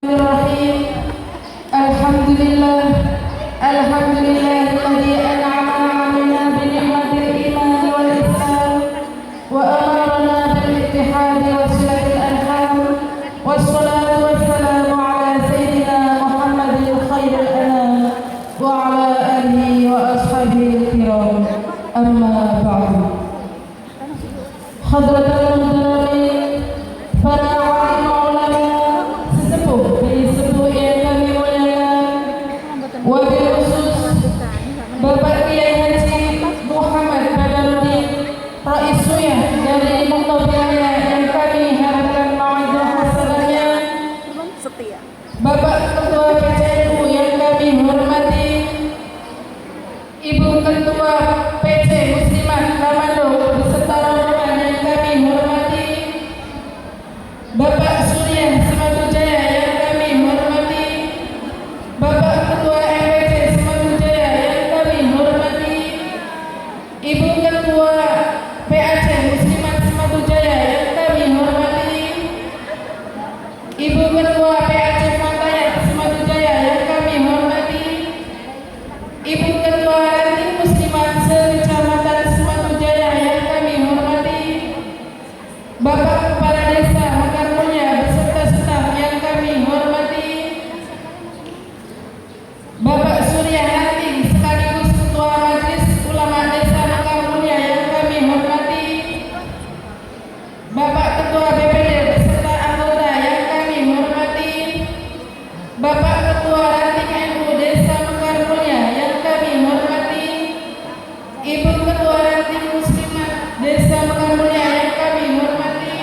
Bismillahirrahmanirrahim. Alhamdulillah, alhamdulillahilladzi an'ama 'alaina bi ni'matil iman wal ihsan wa amarna bil ittihad wa silatil arham wassalatu wassalamu ala sayyidina Muhammadin khairil anam wa ala alihi wa ashabihi kiram. Amma ba'du. Hadratul muhtaramin, para alim ulama sesepuh yang kami muliakan, wabil khusus Bapak Kiai Haji Muhammad Badarudin Rais Suya dari Muqtabiahnya yang kami harapkan mau'idah hasanahnya, Bapak Ketua PCNU yang kami hormati, Ibu Ketua PC Muslimat Lamando beserta rombongan yang kami hormati, Bapak Surya Sematujaya yang kami hormati, Bapak Ketua MPC Sematujaya yang kami hormati, Ibu Ketua PAC Muslimat Sematujaya yang kami hormati, Ibu Ketua PAC Fatayat Sematujaya yang kami hormati, Ibu Ketua Ranting Muslimat se-Kecamatan Sematujaya yang kami hormati, Bapak Kepala Desa Mekar Mulia beserta staf yang kami hormati, Bapak Surya Ranting sekaligus Ketua Majelis Ulama Desa Mekar Mulia yang kami hormati, Bapak Ketua BPD beserta anggota yang kami hormati, Bapak Ketua Ranting NU Desa Mekar Mulia yang kami hormati, Ibu Ketua Ranting Muslimat Desa Mekar Mulia yang kami hormati,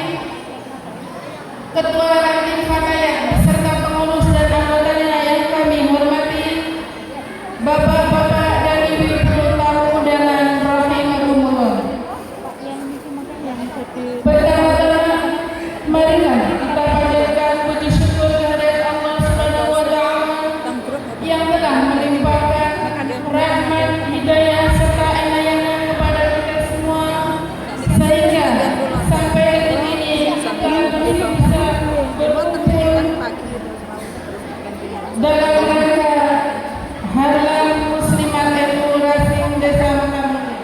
Ketua Ranting Fatayat beserta pengurus dan anggotanya yang kami hormati, Bapak-bapak dan ibu-ibu tamu undangan rahimakumullah. Pertama-tama, marilah kita panjatkan puji syukur kehadirat Allah Subhanahu wa taala yang telah melimpahkan rahmat, hidayah serta inayahnya kepada kita semua, sehingga sampai detik ini kita masih bisa berkumpul dalam rangka Harlam Muslimat NU Rasim Desa Mekar Mulia.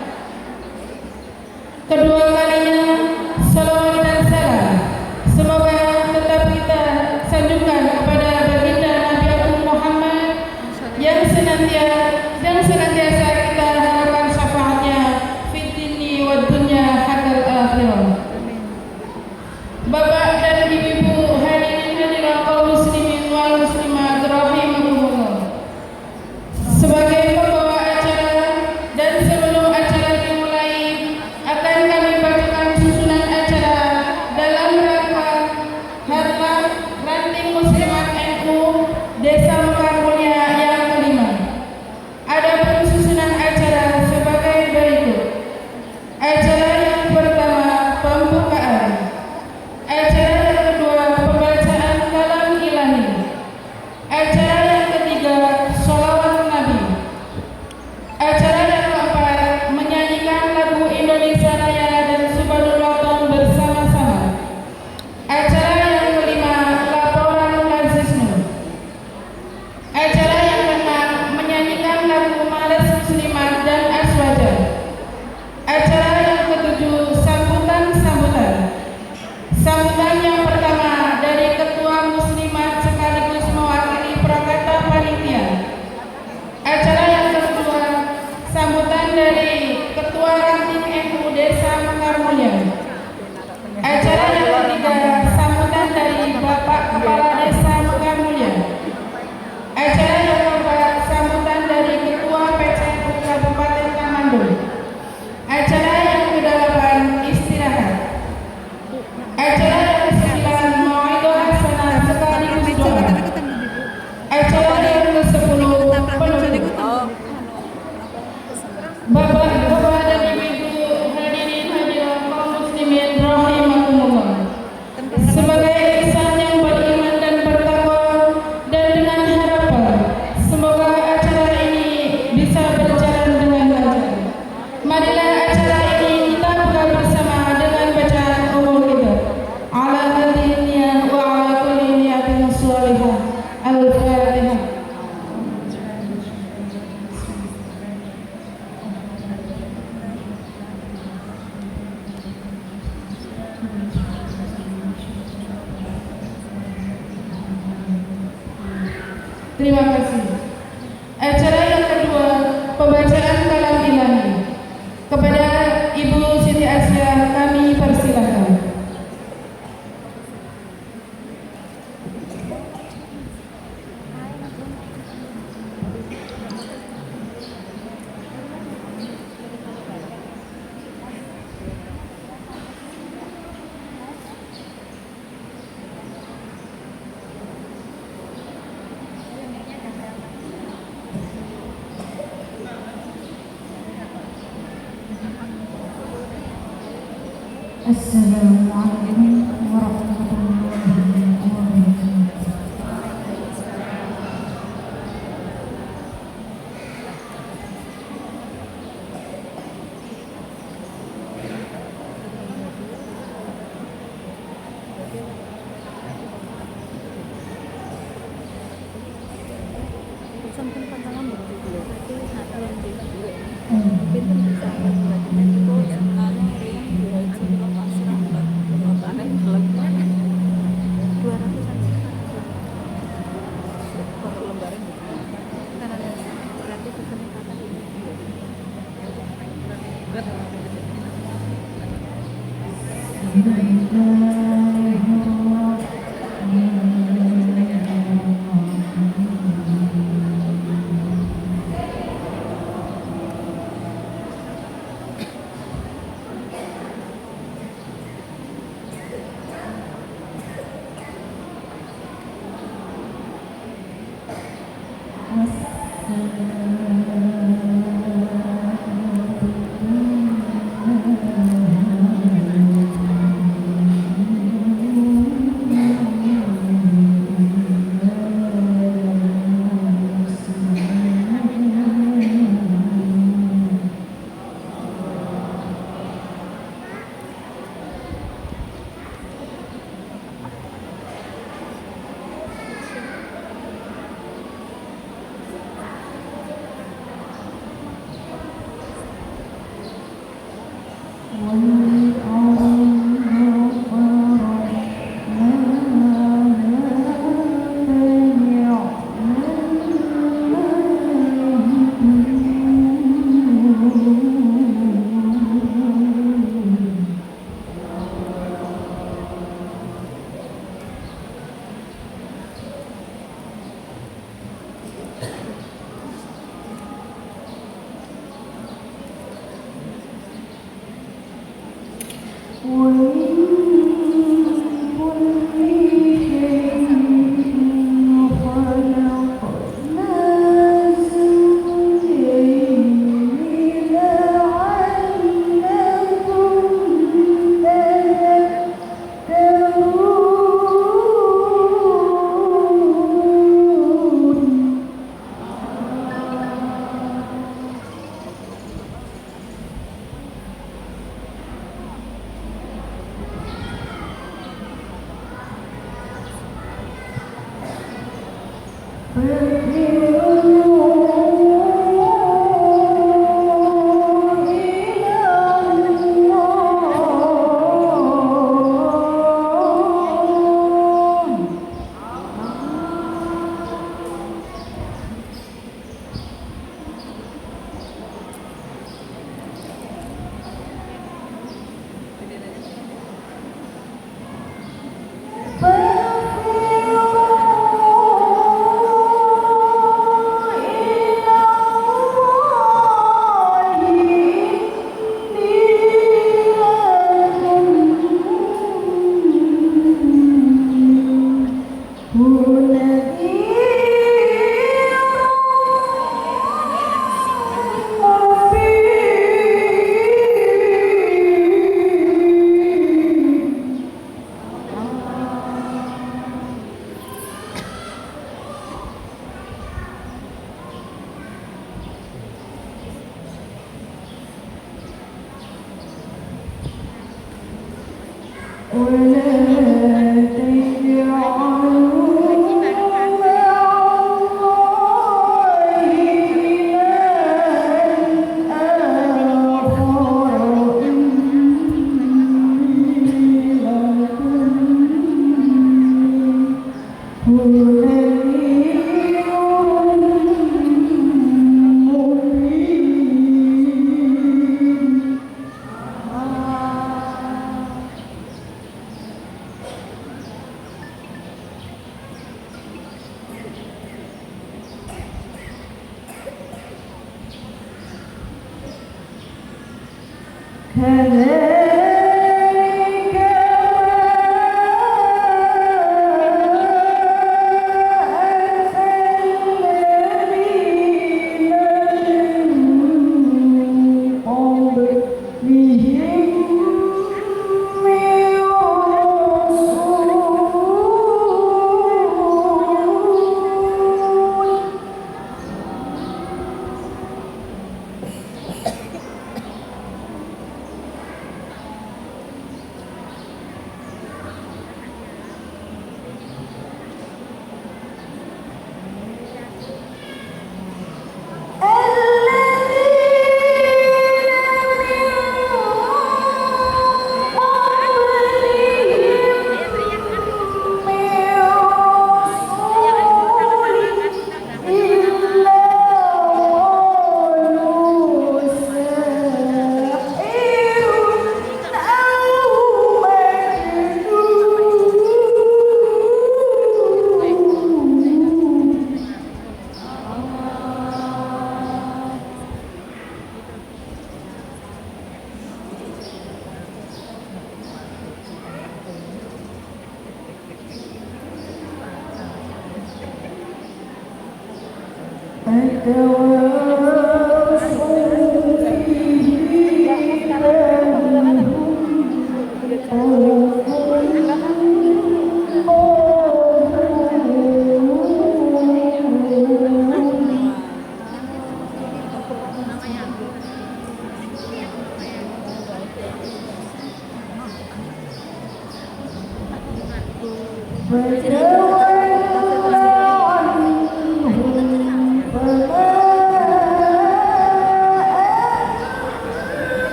Kedua kalinya, salawat dan salam semoga tetap kita sanjungkan kepada baginda Nabi Agung Muhammad yang senantiasa kita harapkan syafaatnya fid dini wad dunya hatta akhirah. Bapak dan ibu-ibu hadirin hadirat kaum muslimin wal muslimat rahimakumullah. Sebagai pembawa acara dan sebelum acara dimulai, akan kami bacakan susunan acara dalam rangka Harlam Ranting Muslimat NU Desa Mekar Mulia yang kelima. Adapun Al-Fatihah. Terima kasih. Acara yang kedua, pembacaan kalam ilahi. Kepada Ibu Siti Asya kami persilakan. Assalamualaikum warahmatullahi wabarakatuh. ولا تجعلوا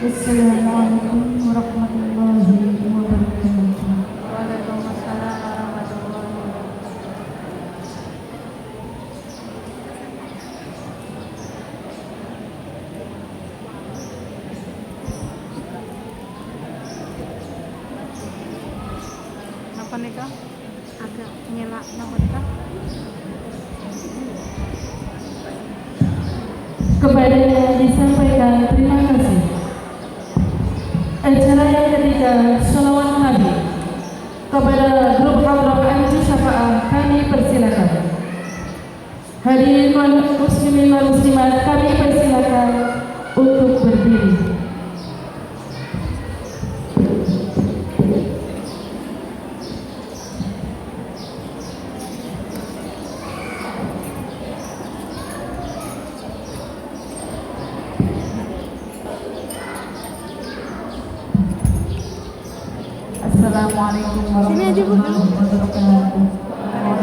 Assalamualaikum warahmatullahi wabarakatuh. Waalaikumsalam warahmatullahi wabarakatuh. Apa nih kak? Agak nyelak nama kak? Kepadanya disampaikan terima kasih. Acara yang ketiga, Sholawat Nabi. Kepada grup Hadrah Anti Syafa'ah kami persilakan. Hadirin muslimin wal muslimat, kami persilakan untuk berdiri. Assalamualaikum warahmatullahi wabarakatuh.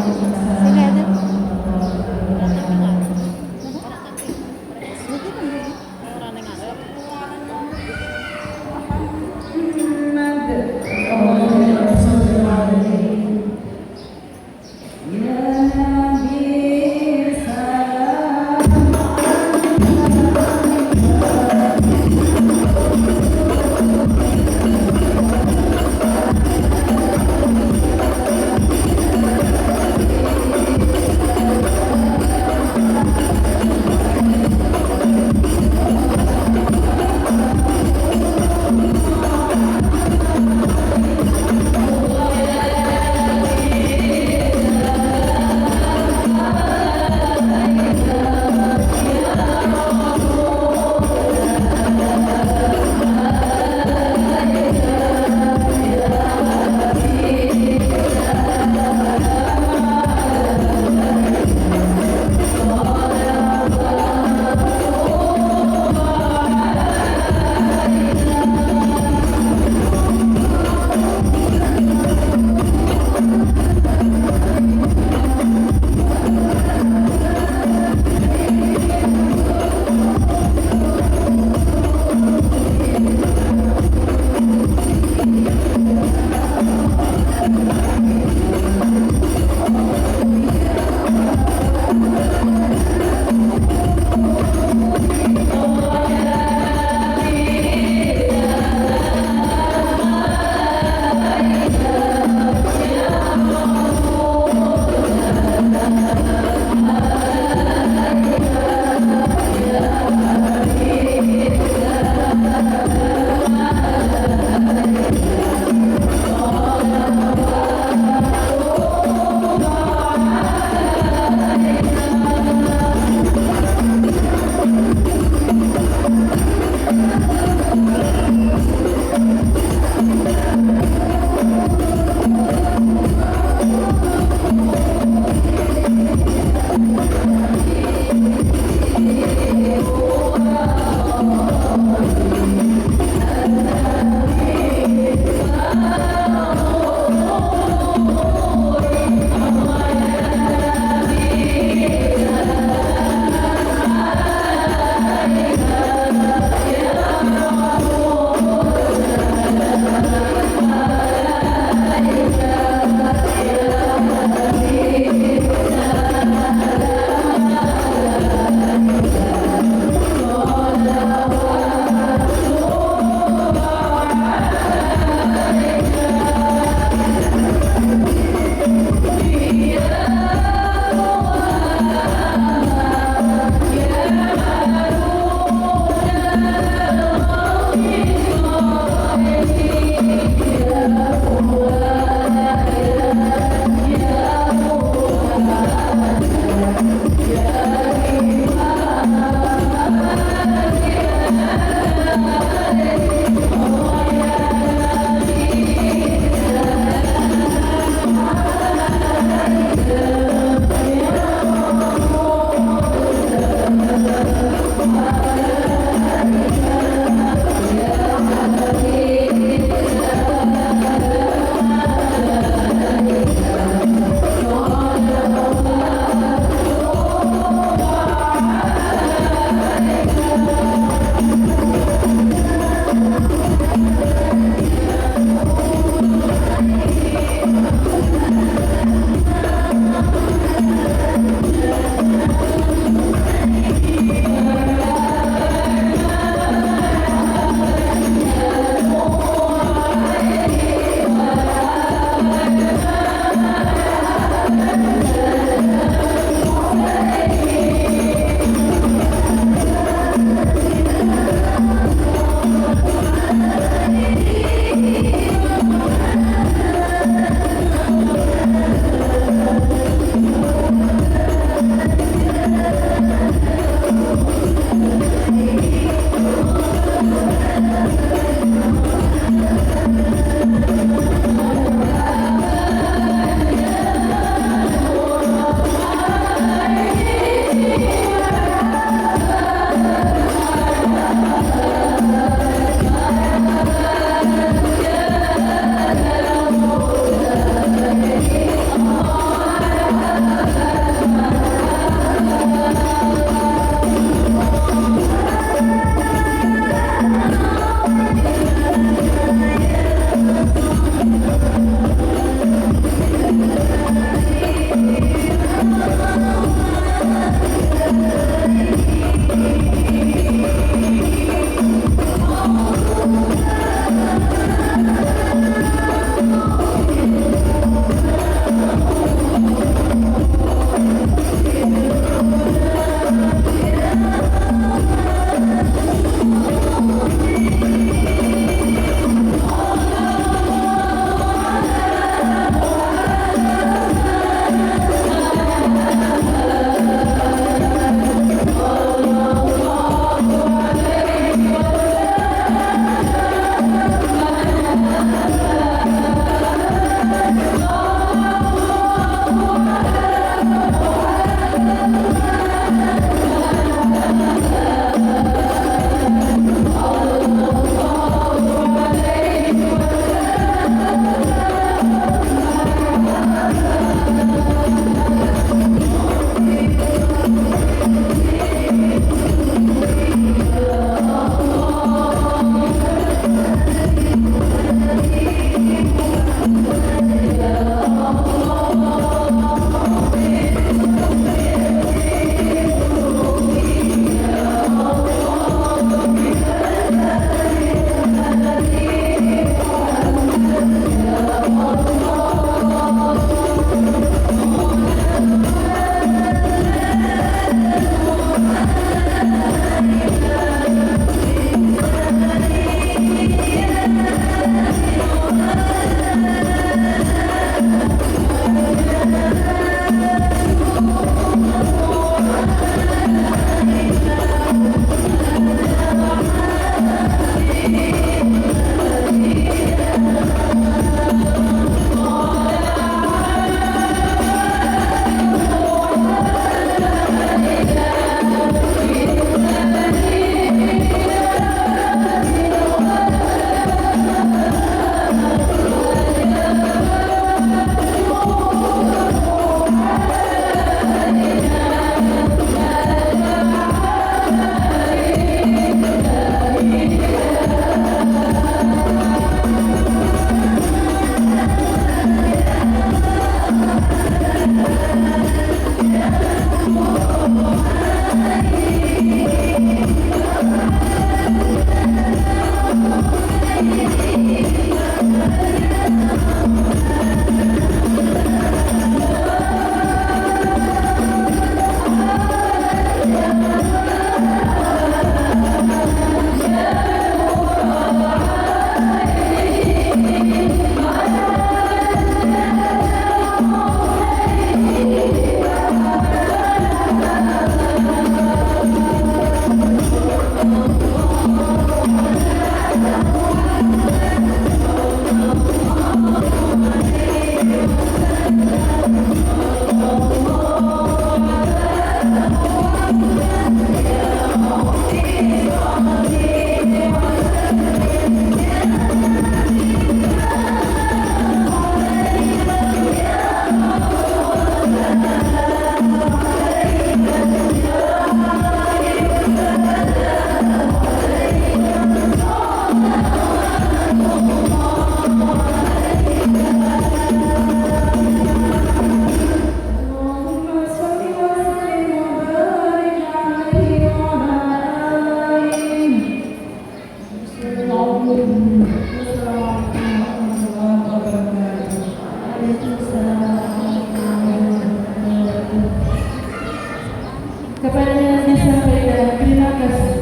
Kepadanya disampaikan terima kasih.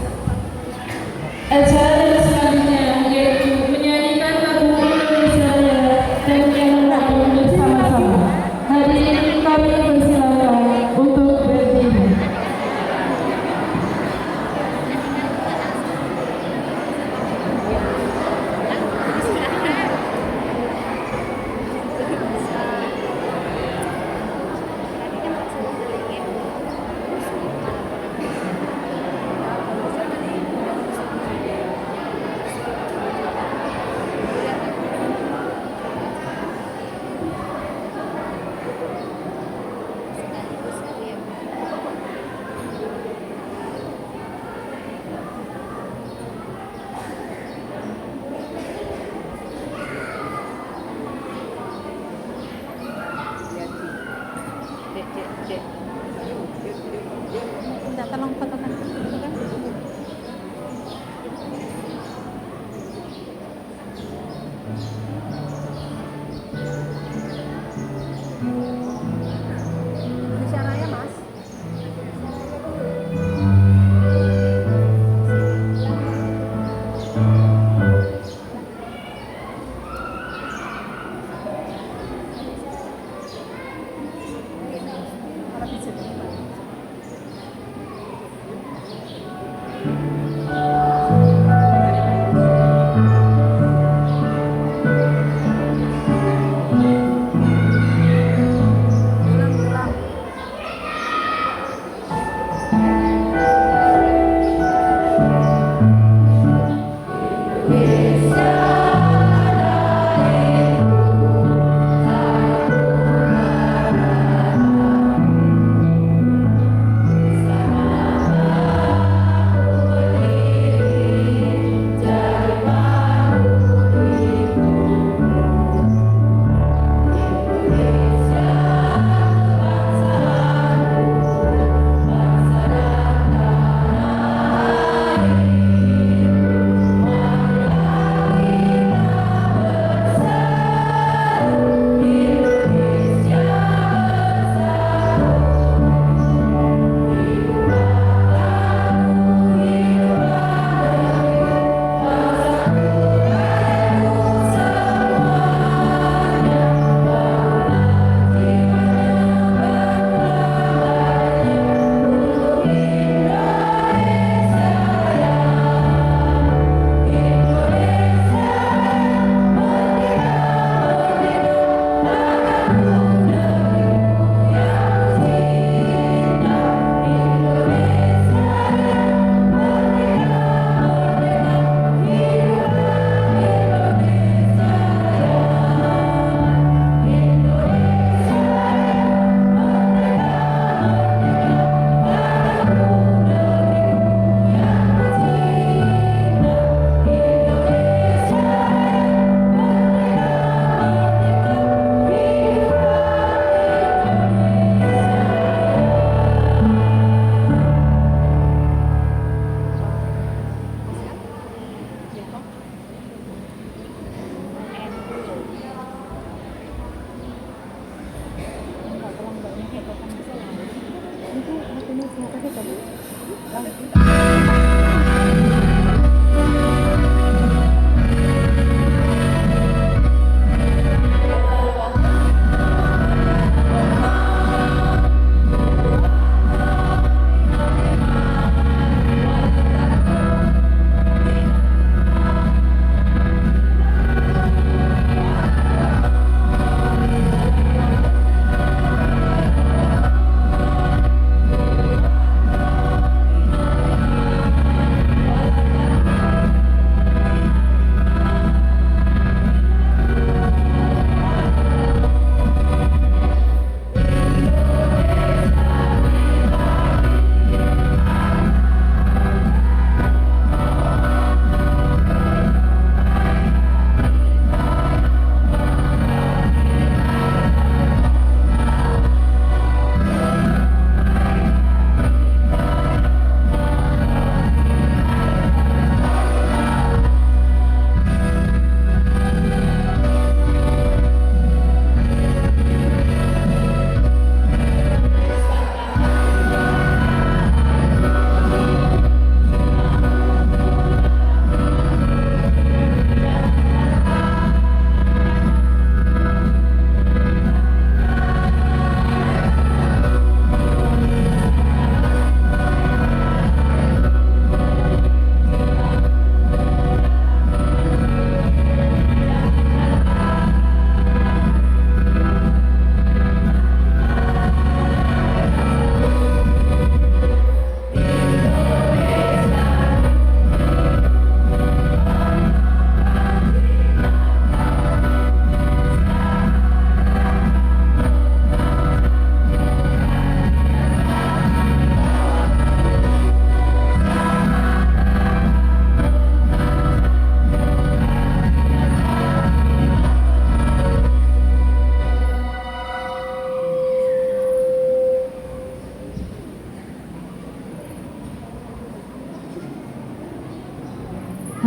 Acara selanjutnya yaitu menyanyikan lagu Indonesia Raya dan menyanyikan bersama-sama. Hadirin kami persilakan untuk berdiri. Minta tolong fotokan gitu kan. Indonesia Raya, Mas.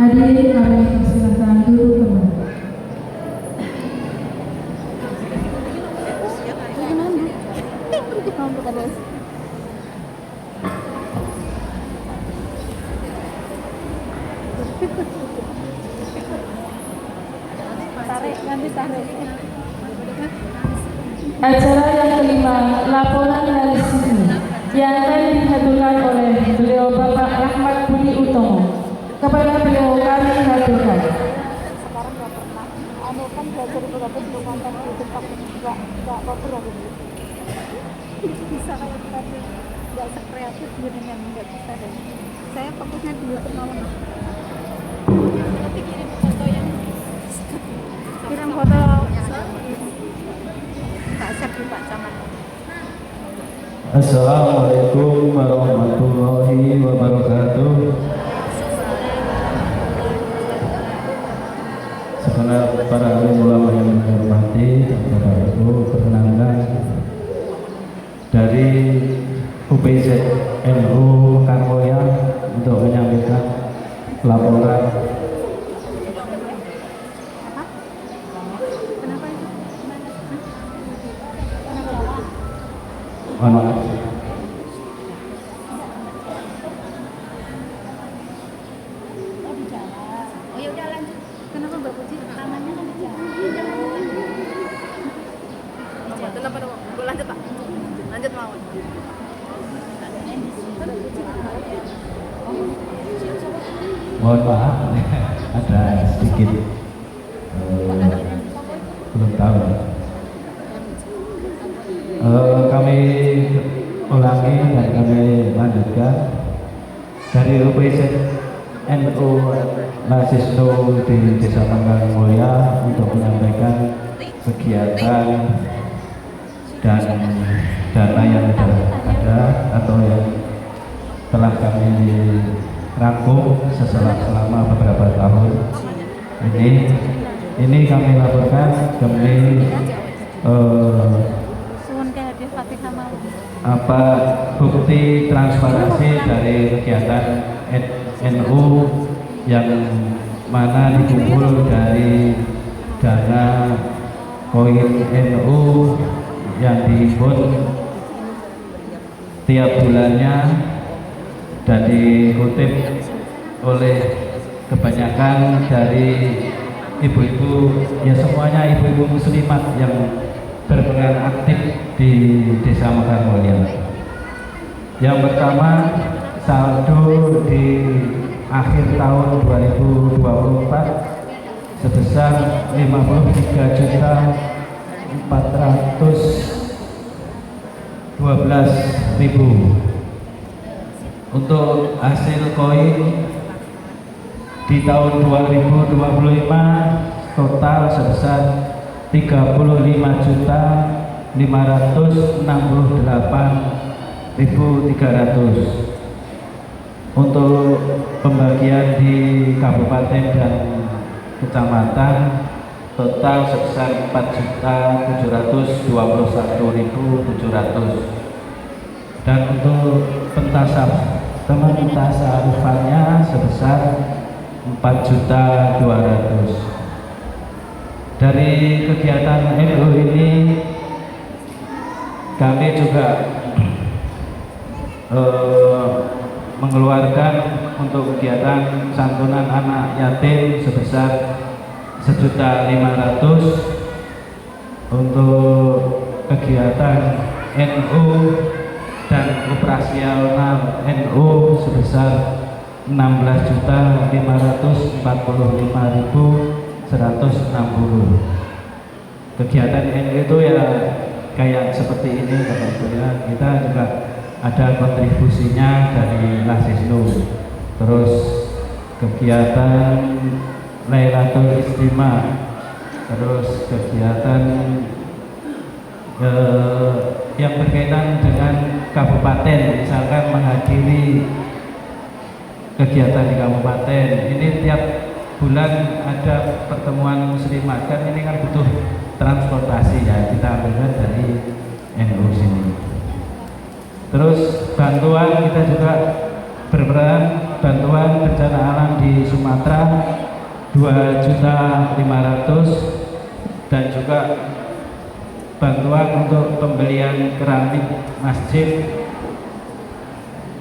Hadirin kami persilahkan duduk kembali. Tarik, nanti tarik. Acara yang kelima, laporan dari sini yang akan dihaturkan oleh beliau Bapak Rahmat Budi Utomo. Kepada beliau kami haturkan. Sekarang nggak pernah. Anu kan belajar beberapa sebelum konten di TikTok nggak populer gitu. Bisa kayak tadi nggak sekreatif gini yang nggak bisa deh. Saya fokusnya di YouTube malam. Nanti kirim foto yang kirim foto Pak Syed Pak Camat. Assalamualaikum warahmatullahi wabarakatuh. Segenap para ulama yang saya hormati, Bapak Ibu, perkenalkan dari UPZ NU Kamboya untuk menyampaikan laporan. Kenapa itu? Mohon maaf. Oh ya udah lanjut. Kenapa Mbak Puji tangannya kan di jalan? Lanjut Pak, lanjut mau. Mohon maaf, ada sedikit belum tahu. Kami ulangi dan kami lanjutkan dari UPZ NU Mahasiswa di Desa Panggang Mulya untuk menyampaikan kegiatan dan dana yang sudah ada atau yang telah kami rangkum selama beberapa tahun ini kami laporkan demi Suwun ke hadiah Fatihah mau. apa bukti transparansi dari kegiatan NU yang mana dikumpul dari dana koin NU yang dihimpun tiap bulannya dan dikutip oleh kebanyakan dari ibu-ibu, ya semuanya ibu-ibu muslimat yang berperan aktif di Desa Mekar Mulya. Yang pertama, saldo di akhir tahun 2024 sebesar 53.412.000. Untuk hasil koin di tahun 2025 total sebesar 35.568.300. Untuk pembagian di kabupaten dan kecamatan total sebesar 4.721.700. Dan untuk pentasarufannya sebesar 4.200.000. Dari kegiatan NU ini kami juga mengeluarkan untuk kegiatan santunan anak yatim sebesar 1.500.000, untuk kegiatan NU dan operasional NU sebesar 16.545.160. Kegiatan NU itu ya kayak seperti ini Bapak Ibu ya. Kita juga ada kontribusinya dari Lasisnu. Terus kegiatan Lailatul Istimewa, terus kegiatan yang berkaitan dengan kabupaten, misalkan menghadiri kegiatan di kabupaten. Ini tiap bulan ada pertemuan muslimat, kan ini kan butuh transportasi ya, kita ambilkan dari NU sini. Terus bantuan kita juga berperan bantuan bencana alam di Sumatera 2.500.000 dan juga bantuan untuk pembelian keramik masjid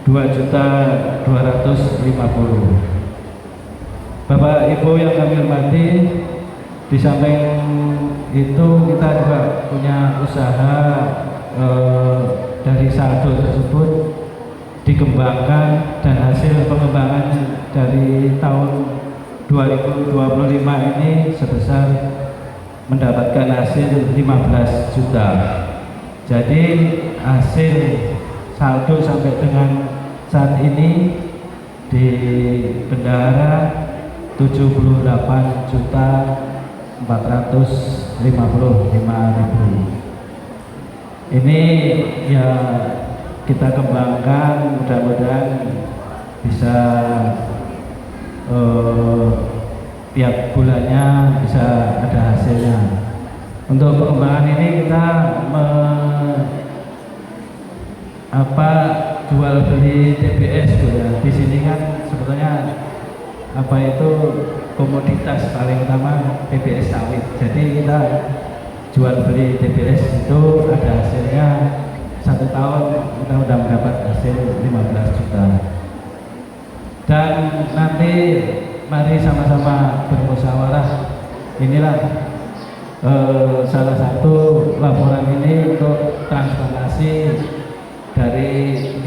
2.250.000. Bapak Ibu yang kami hormati, di samping itu kita juga punya usaha dari saldo tersebut dikembangkan, dan hasil pengembangan dari tahun 2025 ini sebesar mendapatkan hasil 15 juta. Jadi hasil saldo sampai dengan saat ini di bendahara 78.455.000. Ini ya kita kembangkan, mudah-mudahan bisa tiap bulannya bisa ada hasilnya. Untuk pengembangan ini kita jual beli TBS, ya. Di sini kan sebetulnya itu komoditas paling utama TBS sawit. Jadi kita jual beli TBS itu ada hasilnya, 1 tahun kita sudah mendapat hasil 15 juta. Dan nanti mari sama-sama bermusyawarah. Inilah salah satu laporan ini untuk transplantasi dari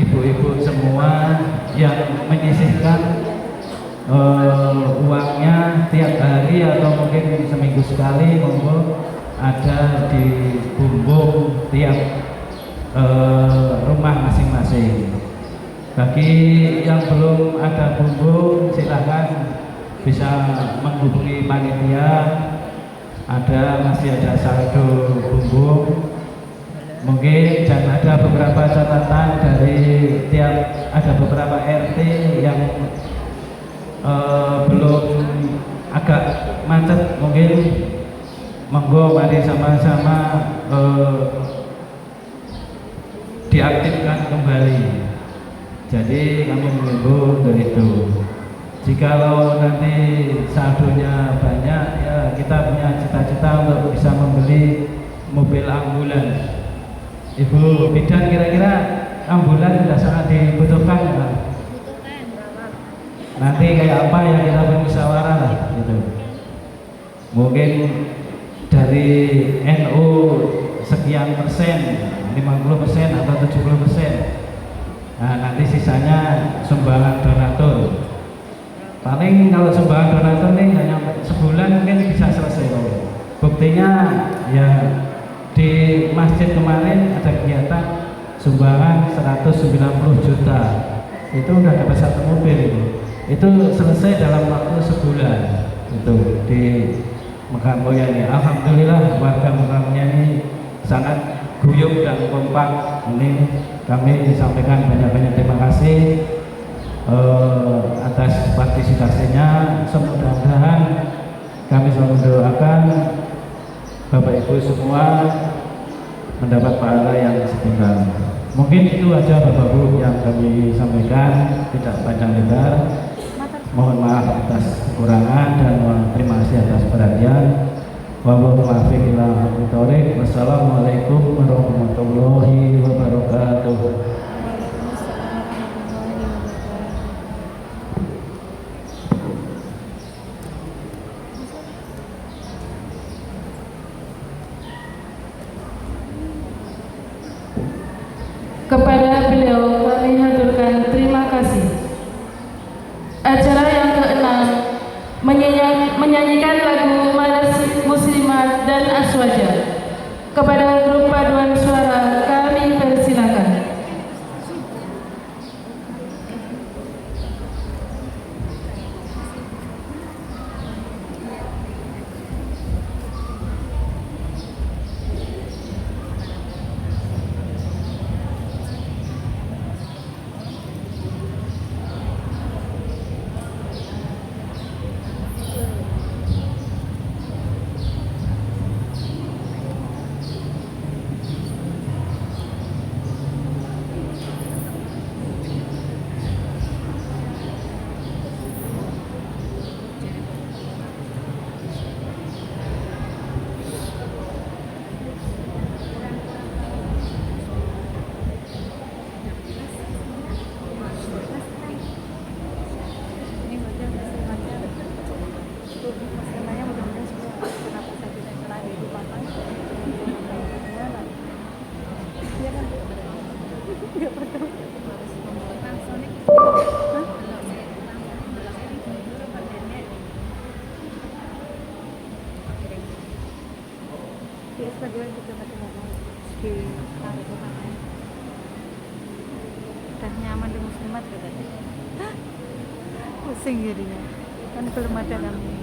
ibu-ibu semua yang menyisihkan uangnya tiap hari atau mungkin seminggu sekali, monggo ada di bumbung tiap rumah masing-masing. Bagi yang belum ada bumbung, silakan bisa menghubungi panitia. Masih ada saldo bumbung. Mungkin dan ada beberapa catatan dari ada beberapa RT yang belum agak macet, mungkin monggo mari sama-sama diaktifkan kembali. Jadi kami mengimbau untuk itu. Jikalau nanti saldonya banyak, ya kita punya cita-cita untuk bisa membeli mobil ambulans. Ibu Bidan, kira-kira ambulans sudah sangat dibutuhkan, Pak? Nanti kayak apa yang kita bermusyawarah lah, gitu. Mungkin dari NU sekian persen, 50% atau 70%. Nah, nanti sisanya sumbangan donatur. Paling kalau sumbangan donatur nih hanya sebulan mungkin bisa selesai. Buktinya ya di masjid kemarin ada kegiatan sumbangan 190 juta. Itu udah dapat 1 mobil itu selesai dalam waktu sebulan. Itu di Mekah Moya ini. Alhamdulillah warga Mekah Moya ini sangat guyup dan kompak. Ini kami sampaikan banyak-banyak terima kasih atas partisipasinya. Mudah-mudahan kami selalu mendoakan Bapak Ibu semua mendapat pahala yang setunggal. Mungkin itu aja Bapak Ibu yang kami sampaikan, tidak panjang lebar. Mohon maaf atas kekurangan dan terima kasih atas perhatian. Wassalamualaikum warahmatullahi wabarakatuh. Kepada beliau kami haturkan terima kasih. Acara yang ke-6 menyanyikan lagu Manas Muslimat dan Aswaja. Kepada grup paduan suara kami persilakan. juga gitu masih mau di tarik ke mana udah nyaman di muslimat katanya. Pusing jadinya kan belum ada kami.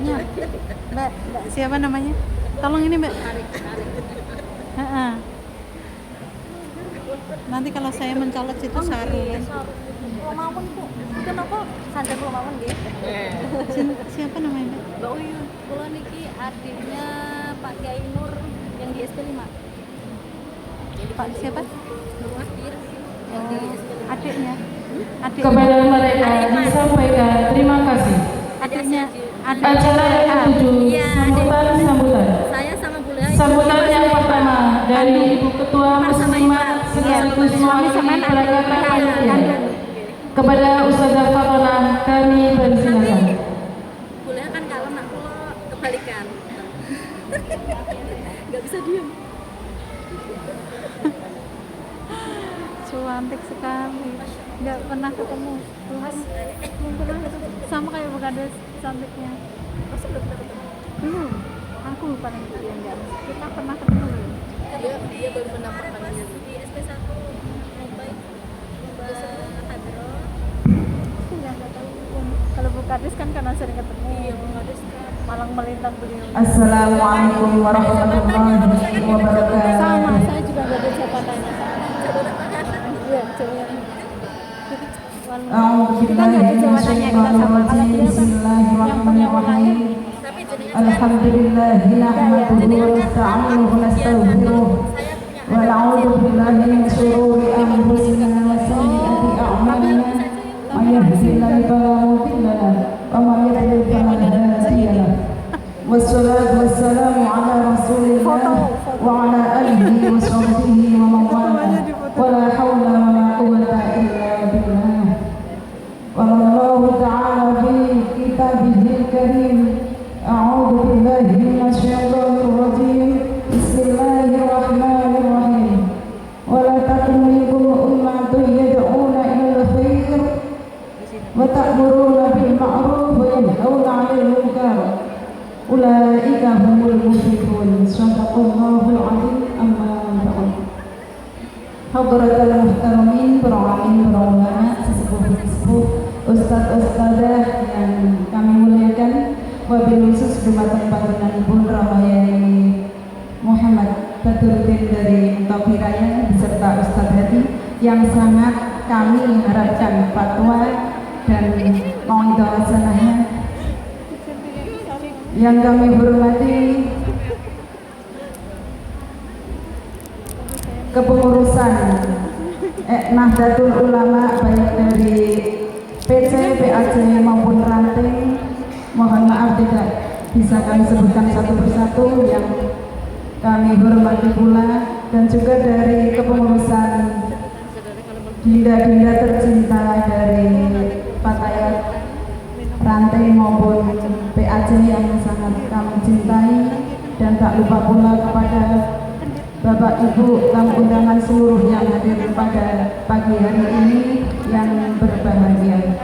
adiknya. Mbak siapa namanya? Tolong ini Mbak. Ha-ha. Nanti kalau saya mencolok situ saru kan. Mawon Bu. Kenapa santai kula mawon nggih? Siapa namanya Mbak? Mbak Uyun, kula niki adiknya Pak Kiai Nur yang di SP5. Jadi Pak siapa? Nur Mahdir yang di SP5. Adiknya. Adik. Kepada mereka disampaikan terima kasih. Adiknya. Acara yang ketujuh, sambutan. Saya sama Bu Lea. Sambutan yang pertama dari Ibu Ketua Muslimat sekaligus mewakili perangkat panitia. Kepada Ustazah Fatonah kami persilakan. Bu Lea kan kalau nak kula kebalikan. Gak bisa diem. Cantik sekali. Nggak pernah ketemu. Belum pernah ketemu. Sama kayak Bu Kades cantiknya. Masa belum pernah ketemu? Belum. Aku lupa nih yang nggak. Kita pernah ketemu belum? Dia baru pernah perpanjangan di SP1 Mumbai. Mbak Hadro. Aku nggak tahu. Kalau Bu Kades kan karena sering ketemu. Iya, Bu Kades kan. Malang melintang beliau. Assalamualaikum warahmatullahi wabarakatuh. Sama, saya juga nggak ada jabatannya sama. Iya, jabatan. Kita nggak ada jabatannya, kita sama. Kalau dia kan yang punya wilayah. Tapi jenengan Alhamdulillahi nahmaduhu wa nasta'inuhu wa nastaghfiruh wa na'udzu billahi min shururi anfusina wa sayyiati a'malina may yahdihillahu fala mudilla lahu wa may yudlil fala hadiya lahu wassalatu wassalamu ala rasulillah wa ala alihi wa sahbihi wa man wala wa la hawla wa la quwwata illa billah wa Allahu ta'ala fi kitabihil karim. أعوذ بالله من الشيطان الرجيم بسم الله الرحمن الرحيم ولا تكن منكم أمة يدعون إلى الخير وتأمرون بالمعروف وينهون عن المنكر أولئك هم المفلحون صدق الله العظيم أما بعد حضرة المحترمين para alim, para ulama, sesepuh-sesepuh, ustadz-ustadzah yang kami muliakan, wabil khusus Jumatan Panggilan Bun Ramayani Muhammad Badruddin dari Tauhiraya beserta Ustadz Hadi yang sangat kami harapkan fatwa dan mauidhah hasanahnya yang kami hormati kepengurusan Nahdlatul Ulama baik dari PC, PAC maupun ranting. Mohon maaf tidak bisa kami sebutkan satu persatu yang kami hormati pula, dan juga dari kepengurusan dinda-dinda tercinta dari Fatayat Ranting maupun PAC yang sangat kami cintai, dan tak lupa pula kepada Bapak Ibu tamu undangan seluruh yang hadir pada pagi hari ini yang berbahagia.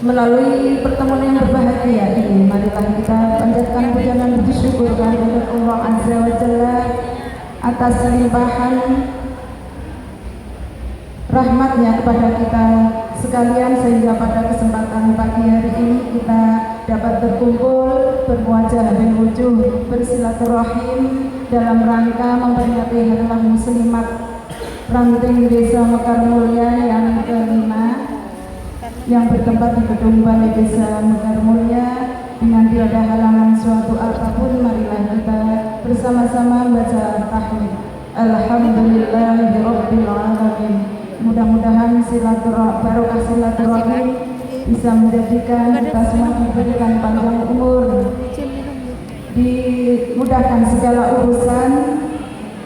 Melalui pertemuan yang berbahagia ini, marilah kita panjatkan pujian dan puji syukur kehadirat Allah Azza wa Jalla atas limpahan rahmatnya kepada kita sekalian, sehingga pada kesempatan pagi hari ini kita dapat berkumpul berwajah dan wujuh bersilaturahim dalam rangka memperingati Hari Muslimat Ranting Desa Mekar Mulia yang kelima yang bertempat di gedung Balai Desa Mekar Mulia. Dengan tiada halangan suatu apapun, marilah kita bersama-sama membaca tahmid Alhamdulillahirabbil alamin. Mudah-mudahan barokah silaturahim bisa menjadikan kita semua diberikan panjang umur, dimudahkan segala urusan,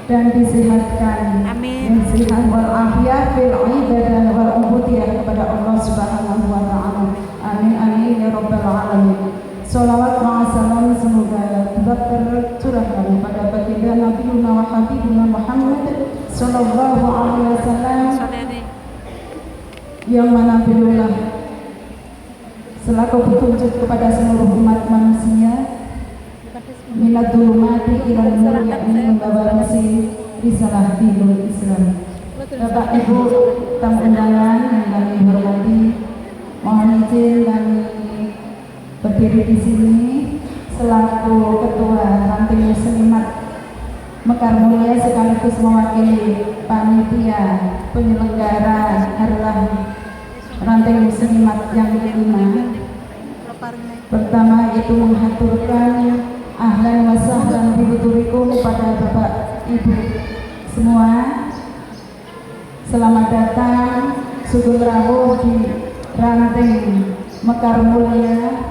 dan disehatkan. Amin. Sehat wal afiat fil ibadah wal ubudiyah kepada Allah Subhanahu wa taala. Amin amin ya rabbal alamin. Shalawat wa salam semoga tetap tercurahkan pada baginda Nabi wa Habibuna Muhammad sallallahu alaihi wasallam, yang mana beliaulah selaku petunjuk kepada seluruh umat manusia minat dhulumati ilal nur, yakni membawa misi risalah dinul Islam. Bapak Ibu tamu undangan yang kami hormati, mohon izin kami berdiri berdiri di sini selaku ketua ranting Muslimat Mekar Mulia sekaligus mewakili panitia penyelenggara harlah ranting Muslimat yang kelima. Pertama itu menghaturkan ahlan wa sahlan bihudurikum kepada Bapak Ibu semua. Selamat datang sugeng rawuh di ranting Mekar Mulia,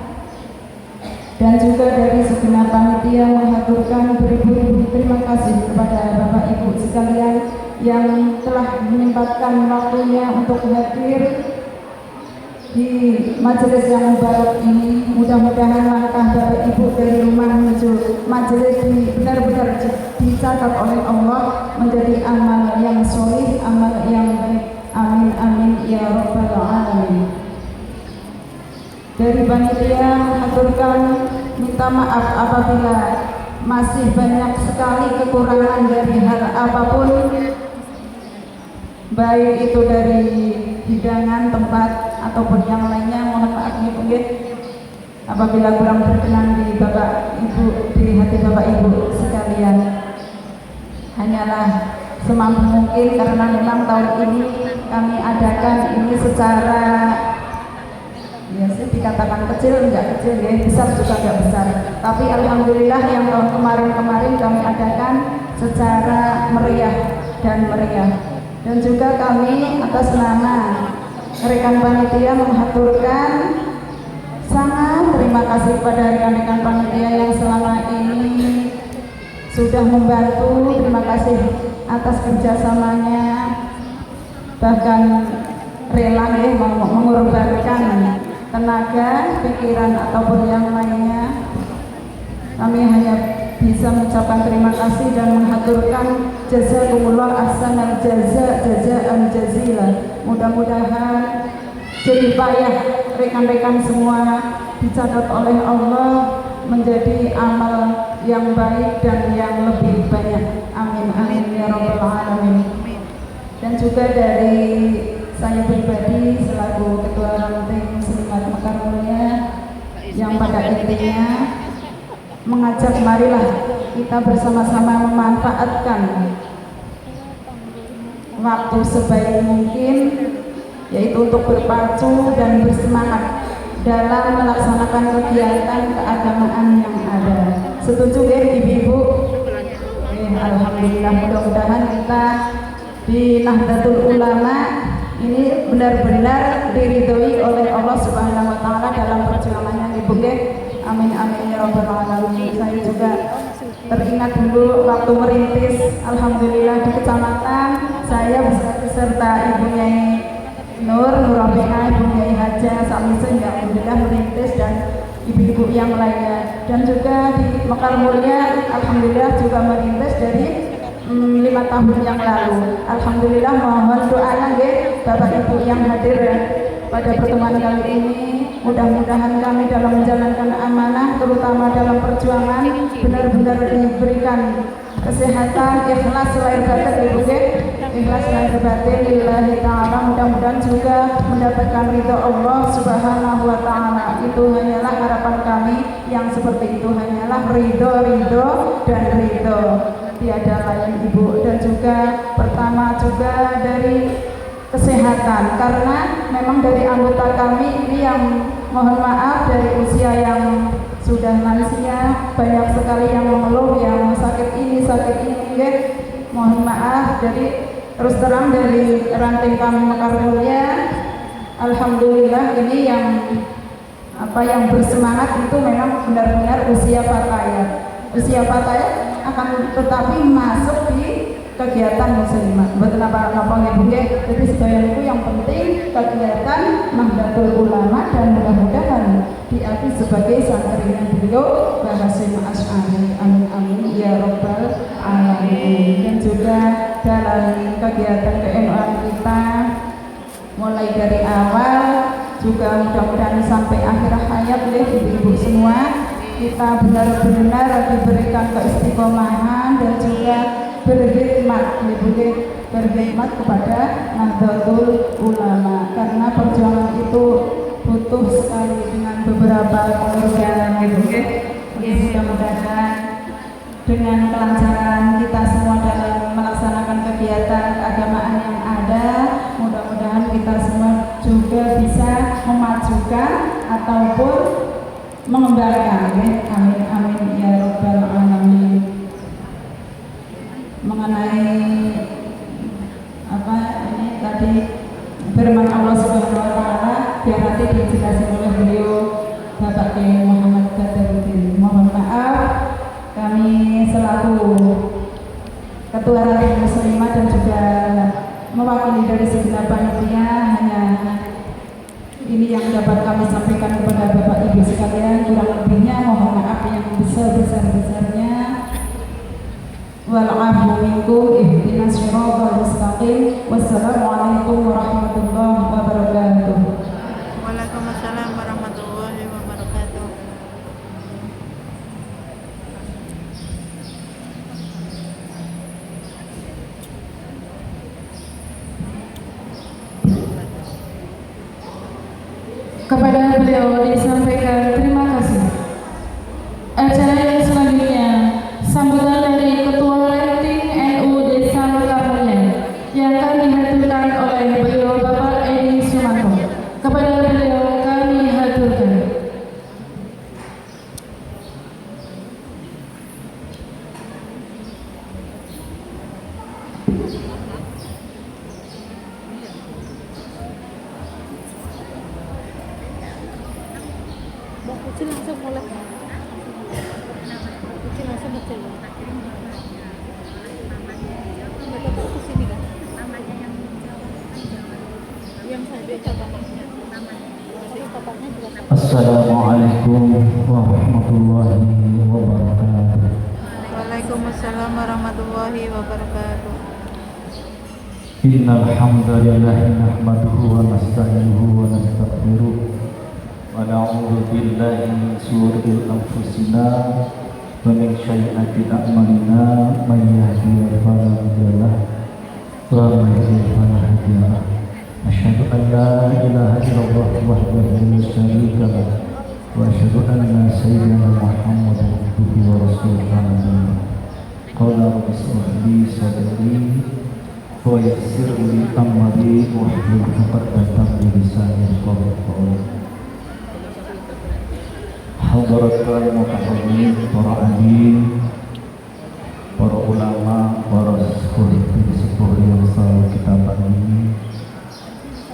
dan juga dari segenap panitia menghaturkan beribu-ribu terima kasih kepada Bapak Ibu sekalian yang telah menyempatkan waktunya untuk hadir di majelis yang mubarak ini. Mudah-mudahan langkah Bapak Ibu dari rumah menuju majelis ini benar-benar dicatat oleh Allah menjadi amal yang solih, amal yang baik. Amin amin ya rabbal alamin. Dari panitia mengaturkan minta maaf apabila masih banyak sekali kekurangan dari hal apapun, baik itu dari hidangan, tempat ataupun yang lainnya. Mohon maaf nih apabila kurang berkenan di Bapak Ibu, di hati Bapak Ibu sekalian. Hanyalah semampu mungkin karena memang tahun ini kami adakan ini secara ya sih dikatakan kecil, enggak kecil ya, besar juga enggak besar, tapi alhamdulillah yang tahun kemarin kami adakan secara meriah dan meriah. Dan juga kami atas nama rekan panitia menghaturkan sangat terima kasih kepada rekan-rekan panitia yang selama ini sudah membantu. Terima kasih atas kerjasamanya, bahkan rela ya mengorbankan tenaga, pikiran ataupun yang lainnya. Kami hanya bisa mengucapkan terima kasih dan menghaturkan jazakumullah ahsanal jazaan jazila. Mudah-mudahan jerih payah rekan-rekan semua dicatat oleh Allah menjadi amal yang baik dan yang lebih banyak. Amin amin ya rabbal alamin. Dan juga dari saya pribadi selaku ketua ranting Muslimat Mekar Mulia yang pada intinya mengajak marilah kita bersama-sama memanfaatkan waktu sebaik mungkin, yaitu untuk berpacu dan bersemangat dalam melaksanakan kegiatan keagamaan yang ada. Setuju ya Ibu-ibu? Alhamdulillah, mudah-mudahan kita di Nahdlatul Ulama ini benar-benar diridhoi oleh Allah Subhanahu wa taala dalam perjuangannya Ibu. Amin amin ya rabbal alamin. Saya juga teringat dulu waktu merintis, alhamdulillah di kecamatan saya beserta Ibu Nyai Nur Rabi'ah, Ibu Nyai Haja Samisen yang alhamdulillah merintis, dan ibu-ibu yang lainnya. Dan juga di Mekar Mulia alhamdulillah juga merintis dari 5 tahun yang lalu. Alhamdulillah, mohon doanya nggih Bapak Ibu yang hadir pada pertemuan kali ini. Mudah-mudahan kami dalam menjalankan amanah, terutama dalam perjuangan, benar-benar diberikan kesehatan, ikhlas lahir batin Ibu, ikhlas lahir batin lillahi ta'ala. Mudah-mudahan juga mendapatkan ridho Allah Subhanahu wa ta'ala. Itu hanyalah harapan kami, yang seperti itu hanyalah ridho dan ridho, tiada lain Ibu. Dan juga pertama juga dari kesehatan, karena memang dari anggota kami ini yang mohon maaf dari usia yang sudah lansia, banyak sekali yang mengeluh, yang sakit ini ya. Mohon maaf. Jadi terus terang dari ranting kami Mekar Mulia, alhamdulillah ini yang bersemangat itu memang benar-benar usia fataya akan tetapi masuk di kegiatan muslimat. Betul apa Ibu? Jadi sebayanku yang penting kegiatan Nahdlatul Ulama, dan mudah-mudahan diakui sebagai santrinya beliau Mbah Hasyim Asy'ari. Amin amin ya rabbal alamin. Dan juga dalam kegiatan ke-NU kita mulai dari awal juga mudah-mudahan sampai akhir hayat ibu-ibu semua kita benar-benar diberikan keistiqomahan dan juga berkhidmat kepada Nahdlatul Ulama, karena perjuangan itu butuh sekali dengan beberapa pekerjaan gitu, oke? Mudah-mudahan dengan kelancaran kita semua dalam melaksanakan kegiatan keagamaan yang ada, mudah-mudahan kita semua juga bisa memajukan ataupun mengembangkan, oke? Amin amin ya rabbal alamin. Mengenai apa ini tadi firman Allah Subhanahu wa taala, biar nanti dijelaskan oleh beliau Bapak Kiai Muhammad Badaruddin. Mohon maaf kami selaku Ketua Rakyat Muslimah dan juga mewakili dari segenap panitia, hanya ini yang dapat kami sampaikan kepada Bapak Ibu sekalian. Kurang lebihnya mohon maaf yang besar-besarnya. Wal afu minkum, ihdinas siratal mustaqim. Wassalamualaikum warahmatullahi wabarakatuh. Waalaikumsalam warahmatullahi wabarakatuh. Kepada beliau disampaikan terima kasih. Acara yang selanjutnya sambutan dari Ketua Ranting NU Desa Mekarmulyan yang akan dihaturkan oleh beliau Bapak Edi Sumanto. Kepada beliau kami haturkan. Mbak Uci langsung mulai. Uci langsung kecil. Mbak Toto ke sini kan? Yang saya bapaknya. Jadi bapaknya juga sama. Assalamualaikum warahmatullahi wabarakatuh. Waalaikumsalam warahmatullahi wabarakatuh. Innal hamdalillah nahmaduhu wa nasta'inuhu wa nastaghfiruh wa na'udzu billahi min shururi anfusina wa min sayyiati a'malina may yahdihillahu fala mudilla lahu wa may yudlil fala hadiya lahu. Asyhadu an la ilaha illallah wahdahu la syarika lahu wa asyhadu anna sayyidina Muhammadan abduhu wa rasuluhu. Qala rabbi ishrah li sadri wa yassir li amri wahlul 'uqdatam min lisani yafqahu qawli. Hadratul mukarramin, para alim, para ulama, para sepuh yang selalu kita panggil,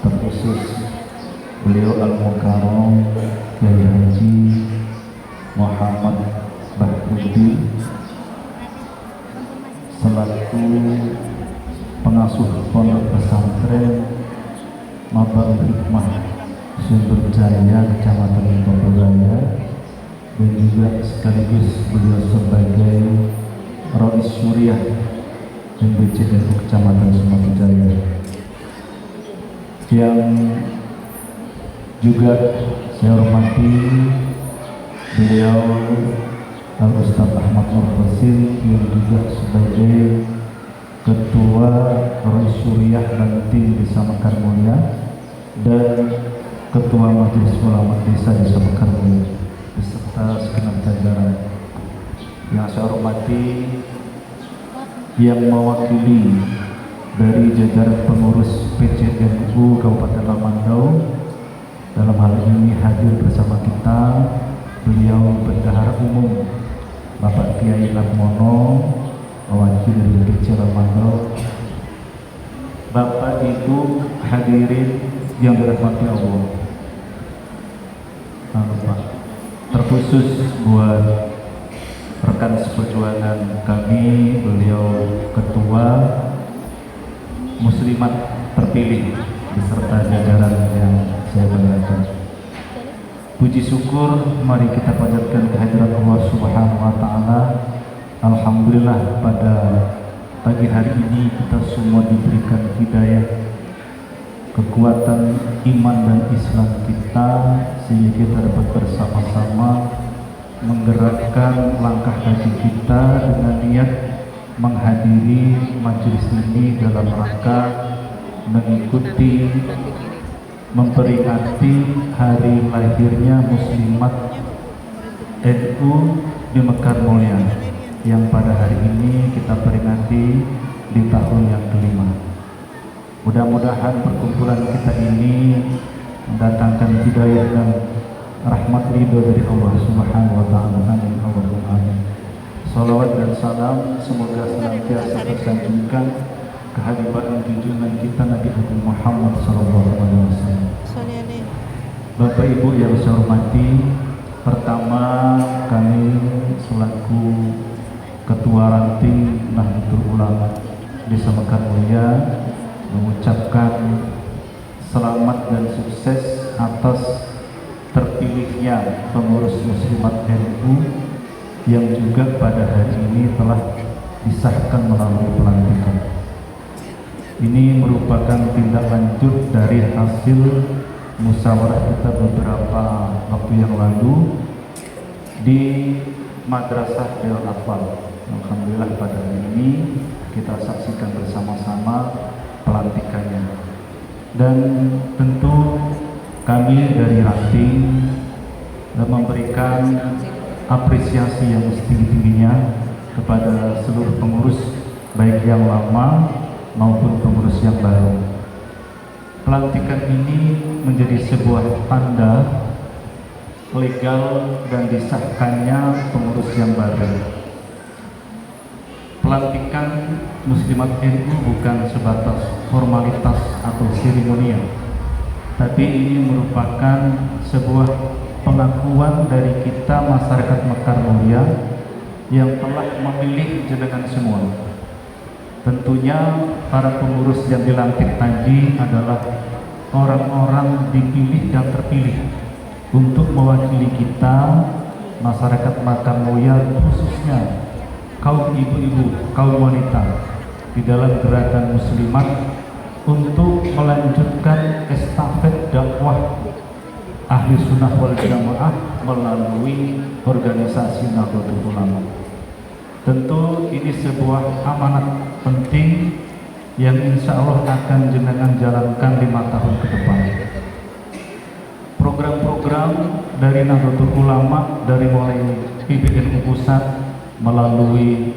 terkhusus beliau Al-Mukarram Kiai Haji Muhammad Bahruddin selaku pengasuh pondok pesantren Mabang Hikmah Sumber Jaya Kecamatan Togolaya, dan juga sekaligus beliau sebagai Rais Suriah MBCNU Kecamatan Sumatera Jaya, yang juga saya hormati beliau Al-Ustaz Ahmad Nur-Fasil, yang juga sebagai Ketua Rais Suriah Ranting Desa Mekarmulyan dan Ketua Majelis Ulama Desa Mekarmulyan beserta segenap jajaran. Yang saya hormati yang mewakili dari jajaran pengurus PCNU Kabupaten Lamandau, dalam hal ini hadir bersama kita beliau Bendahara Umum Bapak Kiai Lakmono, mewakili dari PC Lamandau, Bapak Ibu hadirin yang dirahmati Allah. Pak, terkhusus buat rekan seperjuangan kami, beliau Ketua Muslimat terpilih beserta jajaran yang saya banggakan. Puji syukur mari kita panjatkan kehadirat Allah Subhanahu wa taala. Alhamdulillah pada pagi hari ini kita semua diberikan hidayah, kekuatan iman dan Islam kita, sehingga kita dapat bersama-sama menggerakkan langkah kaki kita dengan niat menghadiri majelis ini dalam rangka mengikuti memperingati hari lahirnya Muslimat NU di Mekar Mulia yang pada hari ini kita peringati di tahun yang kelima. Mudah-mudahan perkumpulan kita ini mendatangkan hidayah dan rahmat ridho dari Allah Subhanahu wa taala. Amin Allahumma amin. Salawat dan salam semoga senantiasa tersanjungkan kehadiran junjungan kita Nabi Muhammad sallallahu alaihi wasallam. Bapak Ibu yang saya hormati, pertama kami selaku Ketua Ranting Nahdlatul Ulama Desa Mekar Mulia mengucapkan selamat dan sukses atas terpilihnya pengurus Muslimat NU yang juga pada hari ini telah disahkan melalui pelantikan. Ini merupakan tindak lanjut dari hasil musyawarah kita beberapa waktu yang lalu di Madrasah Al Afal. Alhamdulillah pada hari ini kita saksikan bersama-sama pelantikannya. Dan tentu kami dari Ranting memberikan apresiasi yang setinggi-tingginya kepada seluruh pengurus baik yang lama maupun pengurus yang baru. Pelantikan ini menjadi sebuah tanda legal dan disahkannya pengurus yang baru. Pelantikan Muslimat NU bukan sebatas formalitas atau seremonial, tapi ini merupakan sebuah pengakuan dari kita masyarakat Mekar Mulia yang telah memilih jenengan semua. Tentunya para pengurus yang dilantik tadi adalah orang-orang dipilih dan terpilih untuk mewakili kita masyarakat Mekar Mulia, khususnya kaum ibu-ibu, kaum wanita di dalam gerakan muslimat untuk melanjutkan estafet dakwah ahli sunnah wal jamaah melalui organisasi Nahdlatul Ulama. Tentu ini sebuah amanat penting yang insya Allah akan jenengan jalankan 5 tahun ke depan. Program-program dari Nahdlatul Ulama dari mulai PBNU pusat melalui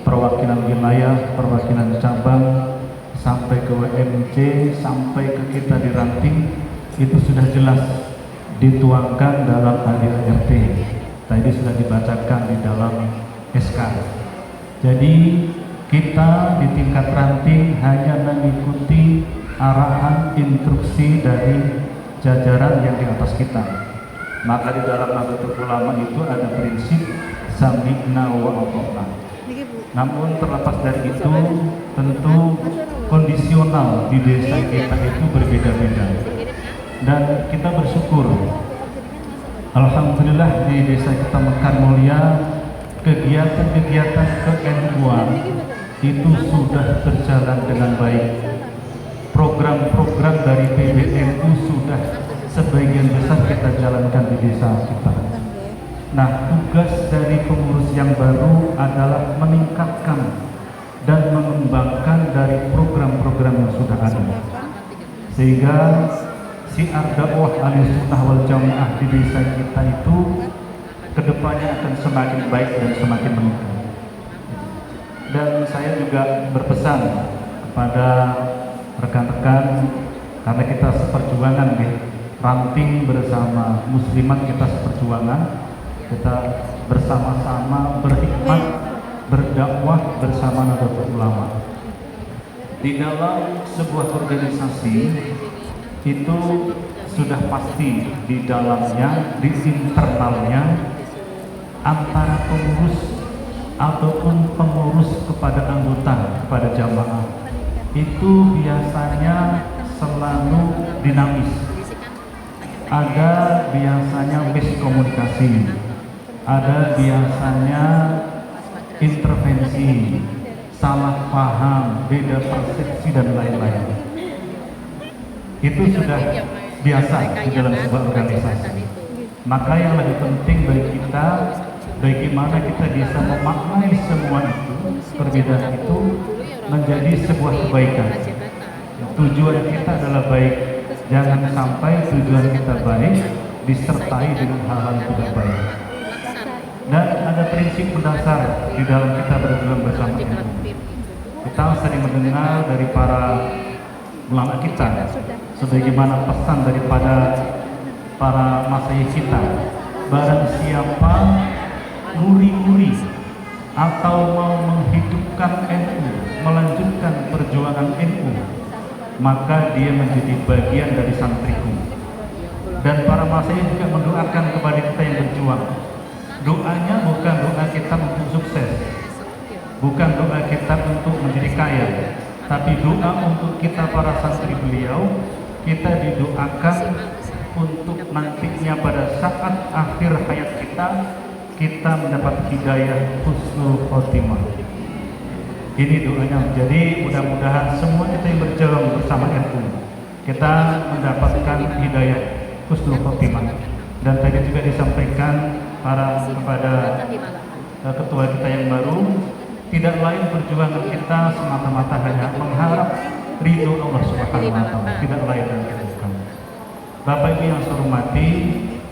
perwakilan wilayah, perwakilan cabang, sampai ke WMC, sampai ke kita di Ranting, itu sudah jelas dituangkan dalam ADART. Tadi sudah dibacakan di dalam SK. Jadi kita di tingkat Ranting hanya mengikuti arahan instruksi dari jajaran yang di atas kita. Maka di dalam Nahdlatul Ulama itu ada prinsip sami'na wa ata'na. Namun terlepas dari itu, tentu kondisional di desa kita itu berbeda-beda. Dan kita bersyukur, alhamdulillah di desa kita Mekar Mulia, kegiatan-kegiatan ke-NU-an itu sudah berjalan dengan baik. Program-program dari PBNU sudah sebagian besar kita jalankan di desa kita. Nah, tugas dari pengurus yang baru adalah meningkatkan dan mengembangkan dari program-program yang sudah ada, sehingga syiar dakwah ahli sunnah wal jamaah di desa kita itu kedepannya akan semakin baik dan semakin meningkat. Dan saya juga berpesan kepada rekan-rekan, karena kita seperjuangan nih, Ranting bersama muslimat kita seperjuangan, kita bersama-sama berhikmat, berdakwah bersama Nahdlatul Ulama. Di dalam sebuah organisasi itu sudah pasti di dalamnya, di internalnya, antara pengurus ataupun pengurus kepada anggota, kepada jamaah, itu biasanya selalu dinamis. Ada biasanya miskomunikasi, ada biasanya intervensi, salah paham, beda persepsi dan lain-lain. Itu sudah biasa di dalam sebuah organisasi. Maka yang lebih penting bagi kita, bagaimana kita bisa memaknai semua itu, perbedaan itu menjadi sebuah kebaikan. Tujuan kita adalah baik, Jangan sampai tujuan kita baik disertai dengan hal-hal yang tidak baik. Dan ada prinsip mendasar di dalam kita berjuang bersama ini. Kita sering mendengar dari para ulama kita, sebagaimana pesan daripada para masyayikh kita, barang siapa nguri-nguri atau mau menghidupkan NU, melanjutkan perjuangan NU, maka dia menjadi bagian dari santriku. Dan para masyayikh juga mendoakan kepada kita yang berjuang. Doanya bukan doa kita untuk sukses, bukan doa kita untuk menjadi kaya, tapi doa untuk kita para santri beliau. Kita didoakan untuk nantinya pada saat akhir hayat kita mendapat hidayah husnul khotimah. Ini doanya. Jadi mudah-mudahan semua kita yang berjuang bersama NU, kita mendapatkan hidayah husnul khotimah. Dan tadi juga disampaikan kepada ketua kita yang baru, tidak lain perjuangan kita semata-mata hanya mengharap ridho Allah Subhanahu wa taala, tidak lain dan tidak bukan. Bapak Ibu yang saya hormati,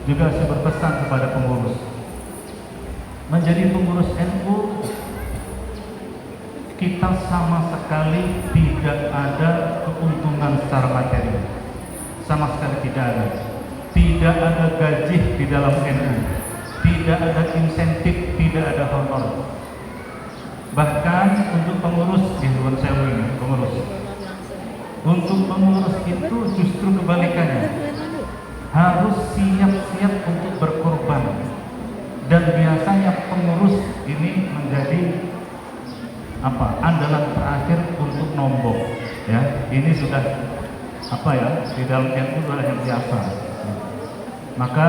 juga saya berpesan kepada pengurus, menjadi pengurus NU kita sama sekali tidak ada keuntungan secara materi, sama sekali tidak ada. Tidak ada gaji di dalam NU, tidak ada insentif, tidak ada honor. Bahkan untuk pengurus di luar sewu ini, untuk pengurus itu justru kebalikannya, harus siap-siap untuk berkorban. Dan biasanya pengurus ini menjadi andalan terakhir untuk nombok. Ya, ini sudah di dalam NU adalah yang biasa. Maka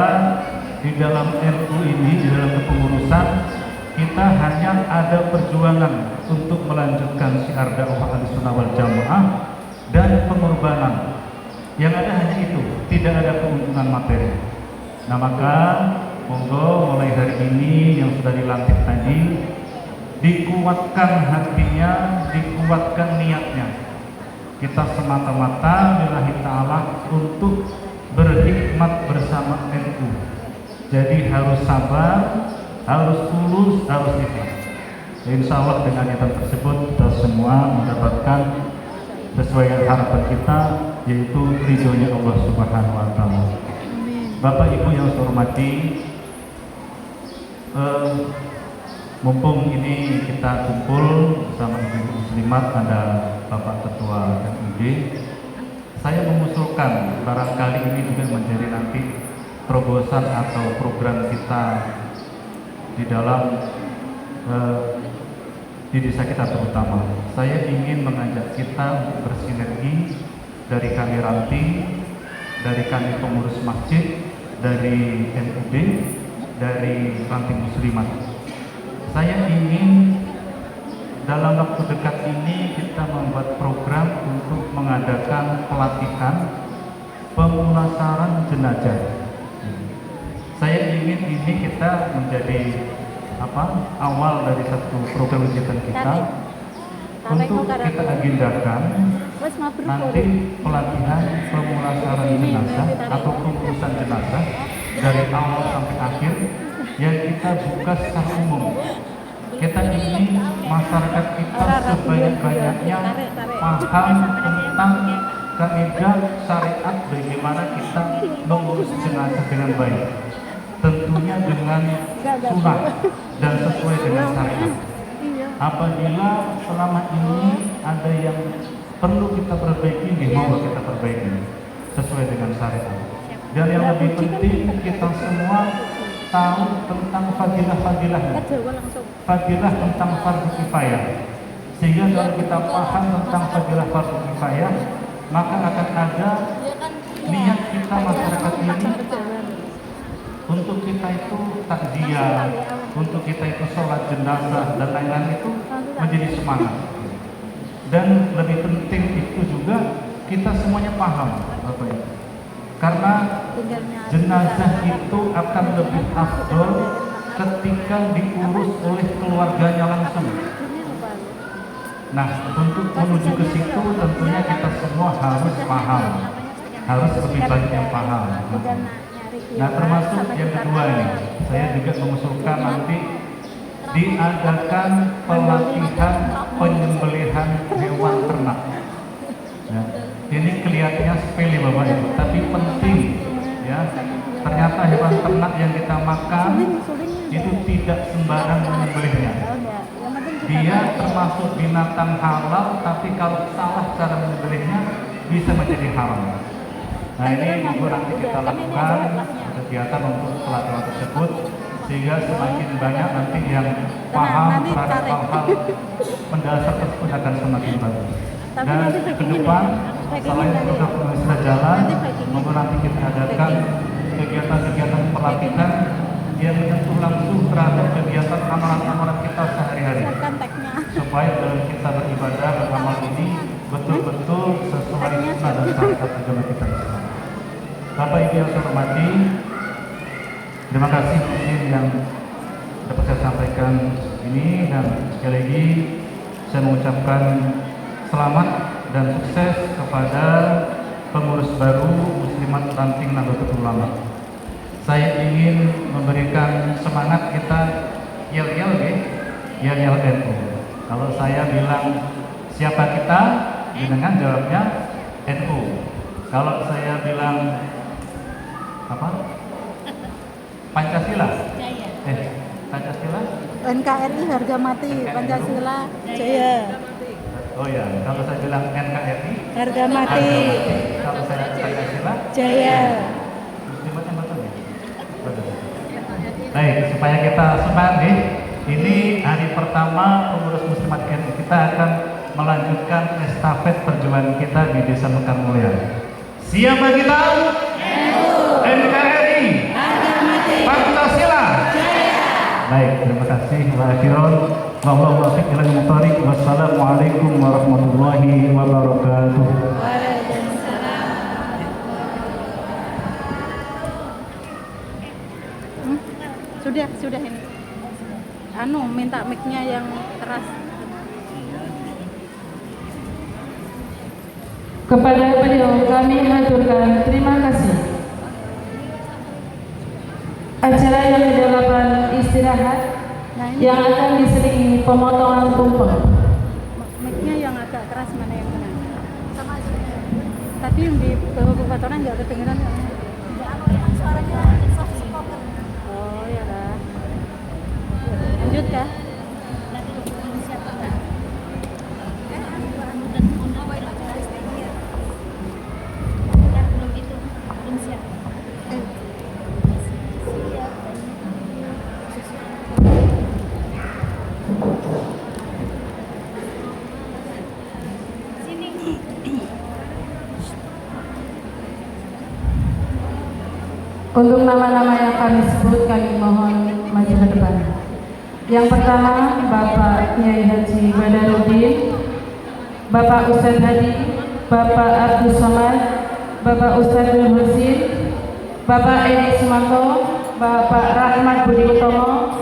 di dalam NU ini, di dalam kepengurusan, kita hanya ada perjuangan untuk melanjutkan syiar dakwah Ahlussunnah wal Jamaah dan pengorbanan. Yang ada hanya itu, tidak ada keuntungan materi. Nah, maka monggo mulai hari ini yang sudah dilantik tadi, dikuatkan hatinya, dikuatkan niatnya. Kita semata-mata lillahi ta'ala untuk berhikmat bersama NU. Jadi harus sabar, harus tulus, harus ikhlas. Insya Allah dengan niatan tersebut kita semua mendapatkan sesuai dengan harapan kita, yaitu ridhonya Allah Subhanahu wa taala. Bapak Ibu yang saya hormati, mumpung ini kita kumpul bersama ibu muslimat, ada Bapak Ketua MUD, saya mengusulkan barangkali ini juga menjadi nanti terobosan atau program kita di dalam di desa kita terutama. Saya ingin mengajak kita bersinergi, dari kami ranting, dari kami pengurus masjid, dari MUD, dari ranting muslimat. Saya ingin dalam waktu dekat ini kita membuat program untuk mengadakan pelatihan pemulasaran jenazah. Saya ingin ini kita menjadi awal dari satu program kegiatan kita untuk kita agendakan nanti pelatihan pemulasaran jenazah atau pengurusan jenazah dari awal sampai akhir yang kita buka secara umum. Kita ingin masyarakat kita sebanyak-banyaknya paham tentang kaidah syariat bagaimana kita mengurus jenazah dengan baik, tentunya dengan sunnah dan sesuai dengan syariat. Apabila selama ini ada yang perlu kita perbaiki, mau kita perbaiki sesuai dengan syariat. Dan yang lebih penting, kita semua tahu tentang fadilah-fadilahnya, fadilah tentang fardu kifayah. Sehingga kalau kita paham tentang fadilah fardu kifayah, maka akan ada niat kita masyarakat ini untuk kita itu takziah, untuk kita itu sholat jenazah dan lain-lain itu menjadi semangat. Dan lebih penting itu juga kita semuanya paham, Bapak Ibu. Karena jenazah itu akan lebih afdol ketika diurus oleh keluarganya langsung. Nah, untuk menuju ke situ tentunya kita semua harus paham harus lebih banyak yang paham. Udah nyari Nah, termasuk yang kedua ini, saya juga mengusulkan nanti diadakan pelatihan penyembelihan hewan ternak. Ya, ini kelihatannya sepele Bapak Ibu, tapi penting ya. Ternyata hewan ternak yang kita makan itu tidak sembarang menyembelihnya. Dia termasuk binatang halal, tapi kalau salah cara menyembelihnya bisa menjadi haram. Nah, ini nanti kita lakukan kegiatan untuk pelatihan tersebut sehingga semakin banyak nanti yang paham terhadap hal-hal mendasar tersebut akan semakin bagus. Dan ke depan selain program pengusaha jalan, maupun nanti kita adakan kegiatan-kegiatan pelatihan yang menyentuh langsung terhadap kegiatan amalan-amalan kita sehari-hari, supaya dalam kita beribadah beramal ini betul-betul sesuai sunnah dan syariat agama kita Islam. Bapak Ibu yang saya hormati, terima kasih mungkin yang dapat saya sampaikan ini, dan sekali lagi saya mengucapkan selamat dan sukses kepada pengurus baru Muslimat Ranting Nahdlatul Ulama. Saya ingin memberikan semangat kita yel-yel NU. Kalau saya bilang siapa kita, dengan jawabnya NU. Kalau saya bilang apa? Pancasila. Pancasila. NKRI harga mati, Pancasila jaya. Oh ya, kalau saya bilang NKRI Harga mati. Kalau saya Pancasila Jaya. Muslimatnya betul ya? Betul. Baik, supaya kita semangat nih. Ini hari pertama pengurus Muslimat NU. Kita akan melanjutkan estafet perjuangan kita di Desa Mekar Mulia. Siapa kita? NU. NKRI. Harga mati. Pancasila. Jaya. Baik, terima kasih. Wassalamualaikum warahmatullahi wabarakatuh. Sudah ini. Minta mic-nya yang keras. Kepada beliau kami haturkan terima kasih. Acara yang ke-8 istirahat yang akan diselingi pemotongan tumpeng. Mic-nya yang agak keras, mana yang benar? Sama aja. Tadi yang di bawah nggak kedengeran ya? Yang suaranya soft spoken. Oh ya lah. Lanjut kah? Untuk nama-nama yang kami sebut, kami mohon maju ke depan. Yang pertama, Bapak Kiai Haji Badarudin, Bapak Ustadz Hadi, Bapak Abdul Somad, Bapak Ustadz Nur Husin, Bapak Edi Sumanto, Bapak Rahmat Budi Utomo,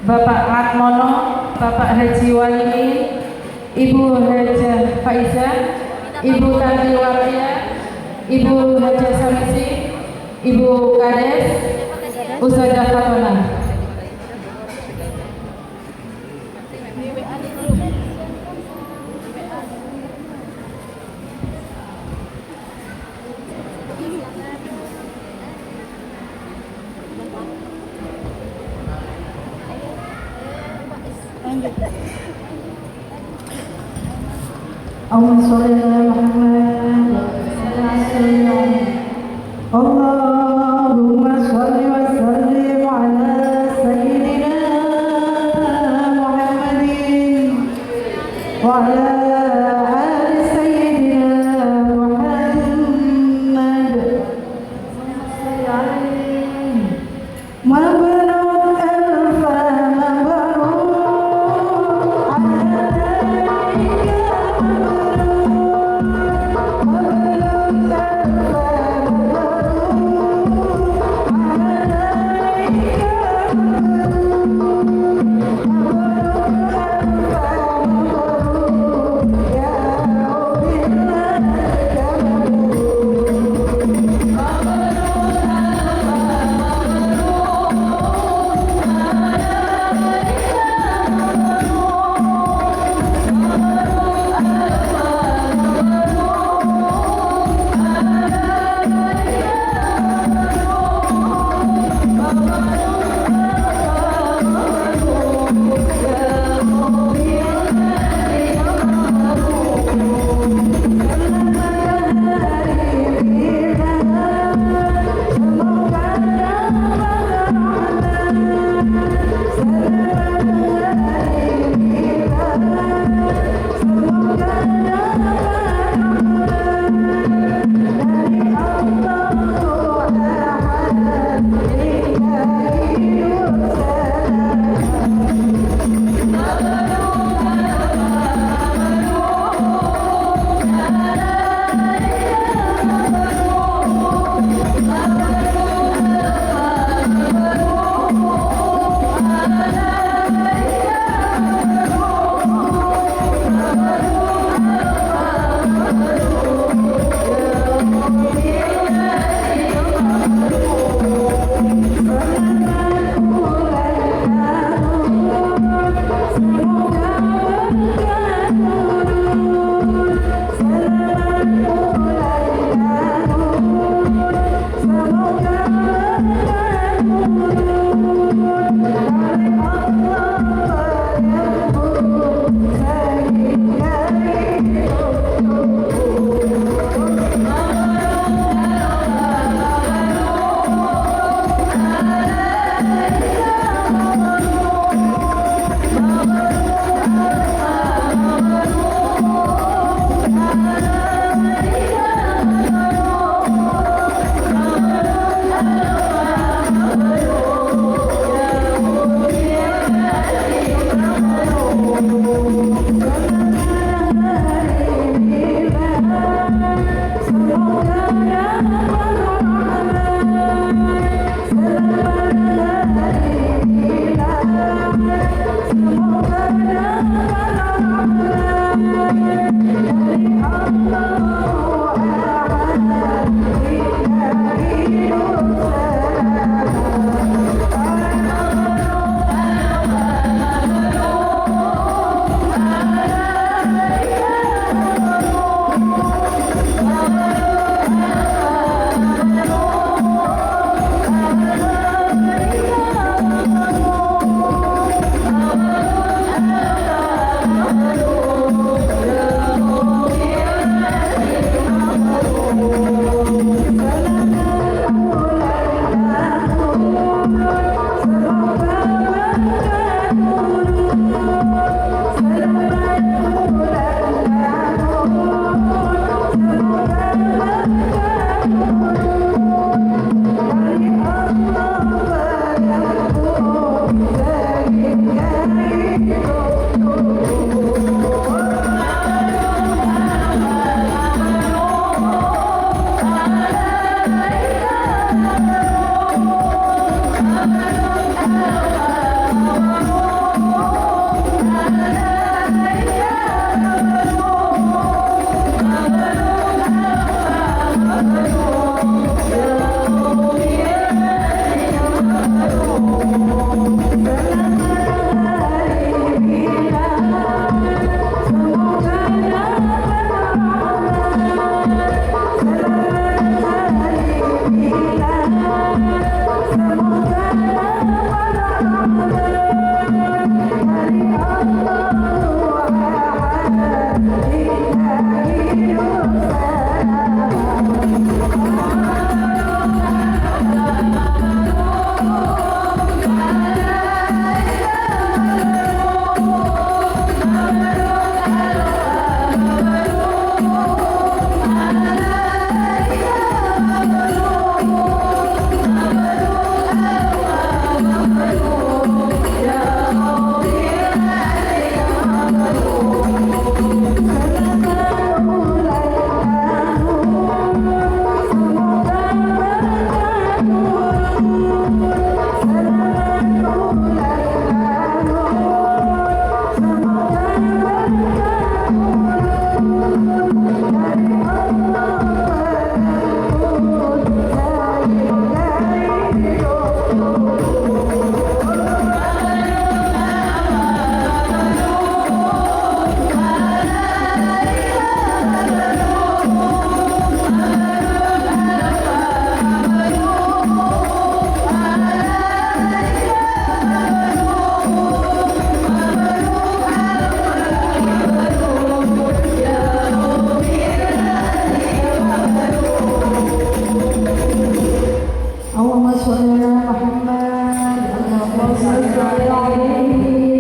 Bapak Atmono, Bapak Haji Walini, Ibu Hajah Faizah, Ibu Tanti Waria, Ibu Hajah Samisi, Ibu Kades, Ustazah Fatona. Allahumma sholli ala Muhammad. Allahumma sholli wa sallim ala sayyidina Muhammadin wa ala